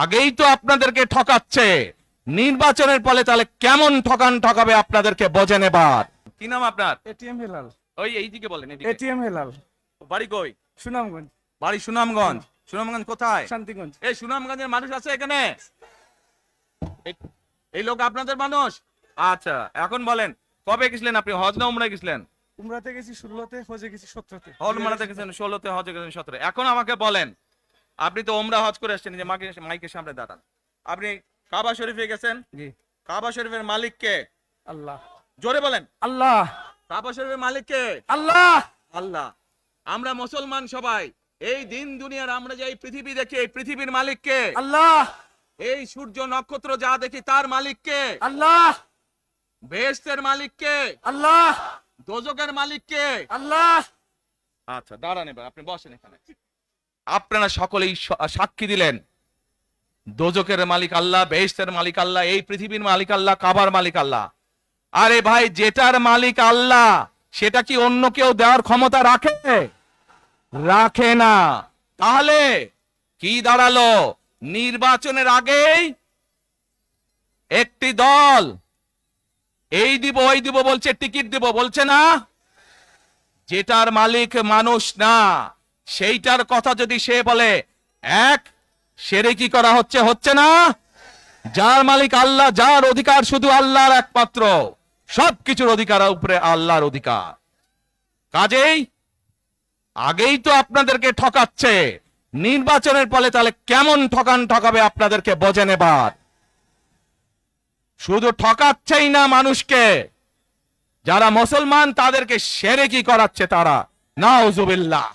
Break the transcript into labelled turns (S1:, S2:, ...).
S1: আগেই তো আপনাদেরকে ঠকাচ্ছে, নির্বাচনের ফলে তাহলে কেমন ঠকাবে আপনাদেরকে বোঝেন এবার। কি নাম আপনার?
S2: এটিএম হেলাল।
S1: ওই এইদিকে বলেন,
S2: এটিএম হেলাল।
S1: বাড়ি কই?
S2: সুনামগঞ্জ।
S1: বাড়ি সুনামগঞ্জ। সুনামগঞ্জ কোথায়?
S2: শান্তিগঞ্জ।
S1: এই সুনামগঞ্জের মানুষ আছে এখানে? এই লোক আপনাদের মানুষ? আচ্ছা, এখন বলেন কবে গেছিলেন আপনি, হজ না উমরায় গেছিলেন?
S2: উমরাতে গেছি 16তে, হজে গেছি 17তে।
S1: উমরাতে গেছেন 16তে, হজে গেছেন 17। এখন আমাকে বলেন, আপনি তো উমরা হজ করে আসছেন, যে মাইকের সামনে দাঁড়ান, আপনি কাবা শরীফে গেছেন,
S2: জি।
S1: কাবা শরীফের মালিক কে?
S2: আল্লাহ।
S1: জোরে বলেন।
S2: আল্লাহ।
S1: কাবা শরীফের মালিক কে?
S2: আল্লাহ।
S1: আল্লাহ। আমরা মুসলমান সবাই এই দিন দুনিয়ার, আমরা যে এই পৃথিবী দেখি, এই পৃথিবীর মালিক কে?
S2: আল্লাহ।
S1: এই সূর্য নক্ষত্র যা দেখি তার মালিক কে?
S2: আল্লাহ।
S1: বেহেশতের মালিক কে?
S2: আল্লাহ।
S1: দোজখের মালিক কে?
S2: আল্লাহ।
S1: আচ্ছা দাঁড়ান, এবার আপনি বসেন এখানে। আপনারা সকলেই সাক্ষী দিলেন দোজখের মালিক আল্লাহ, বেহেশতের মালিক আল্লাহ, এই পৃথিবীর মালিক আল্লাহ, কাবার মালিক আল্লাহ। আরে ভাই, যেটার মালিক আল্লাহ সেটা কি অন্য কেউ দেওয়ার ক্ষমতা রাখে? রাখে না। তাহলে কি দাঁড়ালো? নির্বাচনের আগেই একটি দল এই দিব ওই দিব বলছে, টিকিট দিব বলছে না? যেটার মালিক মানুষ না, সেইটার কথা যদি সে বলে, এক শিরকি করা হচ্ছে না? যার মালিক আল্লাহ, যার অধিকার শুধু আল্লাহর একমাত্র, সবকিছুর অধিকার উপরে আল্লাহর অধিকার। কাজেই আগেই তো আপনাদেরকে ঠকাচ্ছে, নির্বাচনের ফলে তাহলে কেমন ঠকাবে আপনাদেরকে বোঝেন এবার। শুধু ঠকাচ্ছেই না মানুষকে, যারা মুসলমান তাদেরকে শিরকি করাচ্ছে তারা। নাউজুবিল্লাহ।